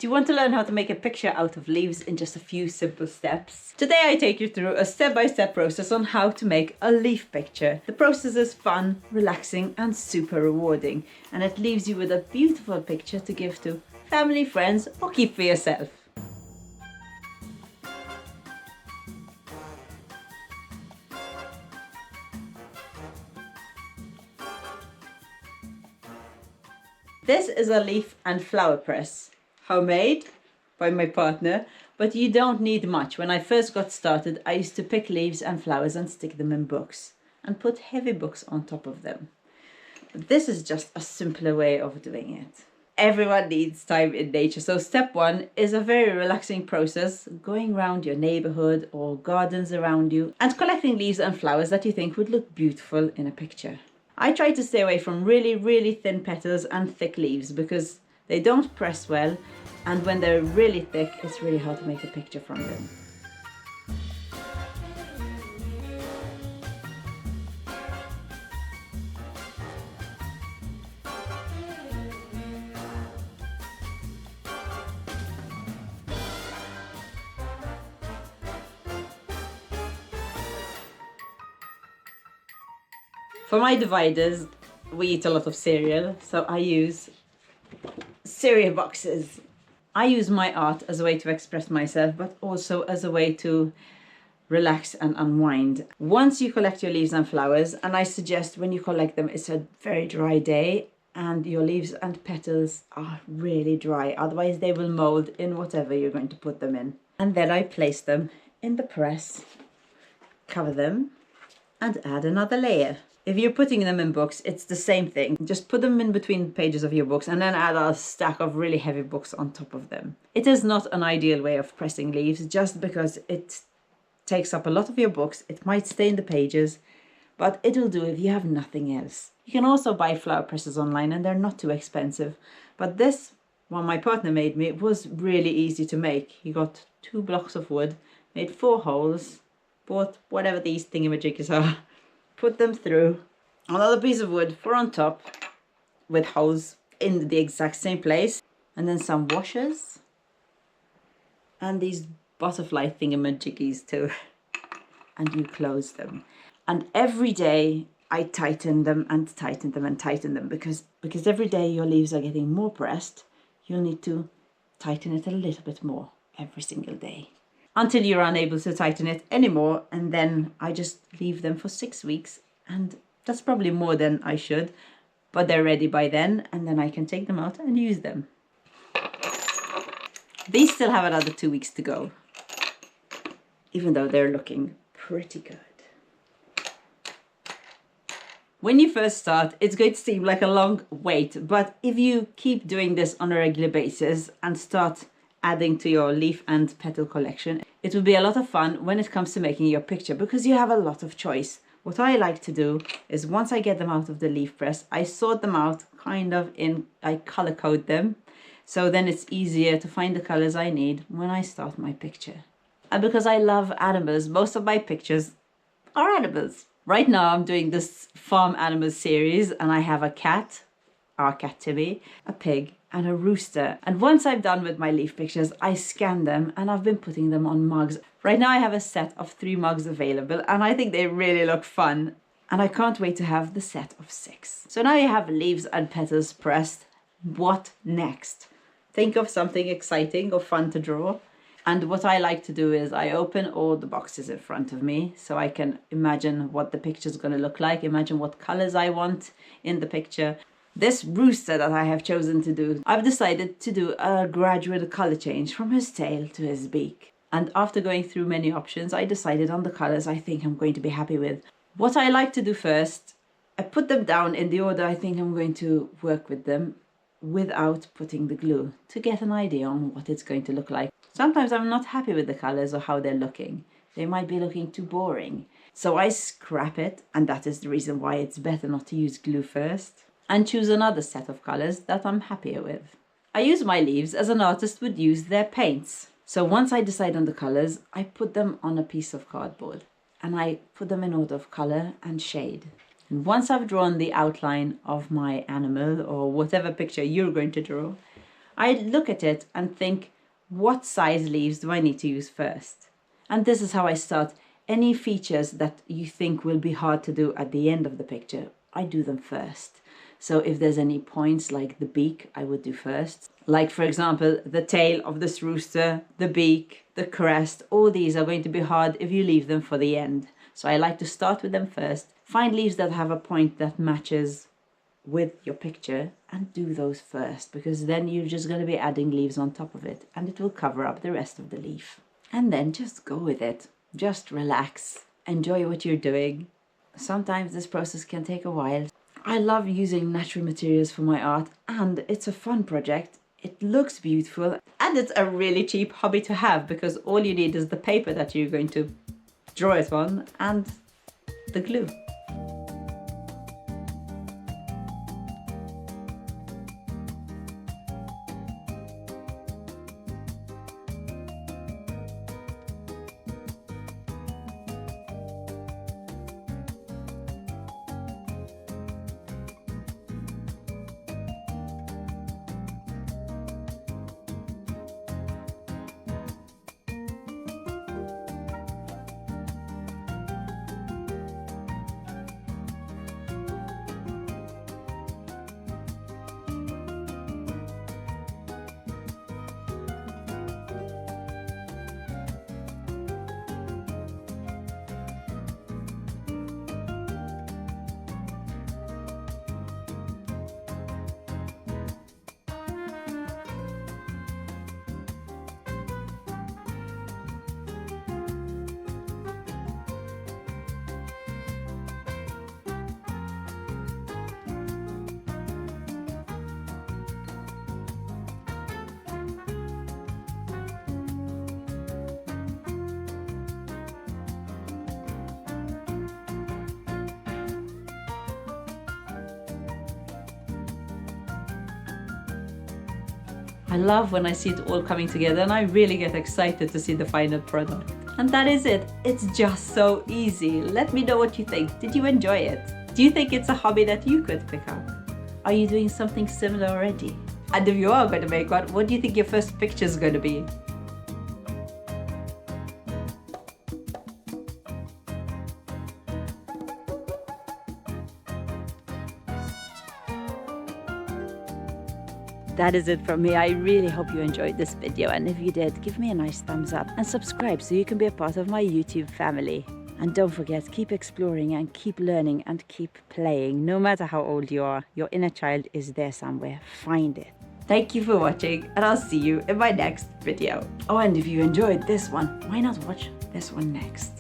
Do you want to learn how to make a picture out of leaves in just a few simple steps? Today I take you through a step-by-step process on how to make a leaf picture. The process is fun, relaxing and super rewarding, and it leaves you with a beautiful picture to give to family, friends or keep for yourself. This is a leaf and flower press, homemade by my partner, but you don't need much. When I first got started, I used to pick leaves and flowers and stick them in books and put heavy books on top of them. But this is just a simpler way of doing it. Everyone needs time in nature, so step one is a very relaxing process, going around your neighborhood or gardens around you and collecting leaves and flowers that you think would look beautiful in a picture. I try to stay away from really thin petals and thick leaves because they don't press well, and when they're really thick, it's really hard to make a picture from them. For my dividers, we eat a lot of cereal, so I use cereal boxes. I use my art as a way to express myself, but also as a way to relax and unwind. Once you collect your leaves and flowers, and I suggest when you collect them, it's a very dry day and your leaves and petals are really dry, otherwise they will mold in whatever you're going to put them in. And then I place them in the press, cover them and add another layer. If you're putting them in books, it's the same thing. Just put them in between pages of your books and then add a stack of really heavy books on top of them. It is not an ideal way of pressing leaves just because it takes up a lot of your books. It might stain the pages, but it'll do if you have nothing else. You can also buy flower presses online and they're not too expensive. But this one my partner made me was really easy to make. He got 2 blocks of wood, made 4 holes, bought whatever these thingamajiggers are, put them through another piece of wood, 4 on top, with holes in the exact same place, and then some washers, and these butterfly thingamajiggies too, and you close them. And every day I tighten them and tighten them and tighten them, because every day your leaves are getting more pressed, you'll need to tighten it a little bit more every single day, until you're unable to tighten it anymore, and then I just leave them for 6 weeks, and that's probably more than I should, but they're ready by then, and then I can take them out and use them. These still have another 2 weeks to go, even though they're looking pretty good. When you first start, it's going to seem like a long wait, but if you keep doing this on a regular basis and start adding to your leaf and petal collection, it will be a lot of fun when it comes to making your picture because you have a lot of choice. What I like to do is once I get them out of the leaf press, I sort them out I color code them, so then it's easier to find the colors I need when I start my picture. And because I love animals, most of my pictures are animals. Right now I'm doing this farm animals series and I have a cat, our cat Timmy, a pig and a rooster. And once I'm done with my leaf pictures, I scan them and I've been putting them on mugs. Right now I have a set of 3 mugs available and I think they really look fun. And I can't wait to have the set of 6. So now you have leaves and petals pressed. What next? Think of something exciting or fun to draw. And what I like to do is I open all the boxes in front of me so I can imagine what the picture is going to look like, imagine what colors I want in the picture. This rooster that I have chosen to do, I've decided to do a gradual color change from his tail to his beak. And after going through many options, I decided on the colors I think I'm going to be happy with. What I like to do first, I put them down in the order I think I'm going to work with them without putting the glue to get an idea on what it's going to look like. Sometimes I'm not happy with the colors or how they're looking. They might be looking too boring. So I scrap it, and that is the reason why it's better not to use glue first, and choose another set of colors that I'm happier with. I use my leaves as an artist would use their paints. So once I decide on the colors, I put them on a piece of cardboard and I put them in order of color and shade. And once I've drawn the outline of my animal or whatever picture you're going to draw, I look at it and think, what size leaves do I need to use first? And this is how I start. Any features that you think will be hard to do at the end of the picture, I do them first. So if there's any points like the beak, I would do first. Like for example, the tail of this rooster, the beak, the crest, all these are going to be hard if you leave them for the end. So I like to start with them first, find leaves that have a point that matches with your picture and do those first, because then you're just going to be adding leaves on top of it and it will cover up the rest of the leaf. And then just go with it. Just relax. Enjoy what you're doing. Sometimes this process can take a while. I love using natural materials for my art, and it's a fun project. It looks beautiful and it's a really cheap hobby to have, because all you need is the paper that you're going to draw it on and the glue. I love when I see it all coming together, and I really get excited to see the final product. And that is it. It's just so easy. Let me know what you think. Did you enjoy it? Do you think it's a hobby that you could pick up? Are you doing something similar already? And if you are going to make one, what do you think your first picture is going to be? That is it from me. I really hope you enjoyed this video, and if you did, give me a nice thumbs up and subscribe so you can be a part of my YouTube family. And don't forget, keep exploring and keep learning and keep playing. No matter how old you are, your inner child is there somewhere. Find it. Thank you for watching, and I'll see you in my next video. Oh, and if you enjoyed this one, why not watch this one next?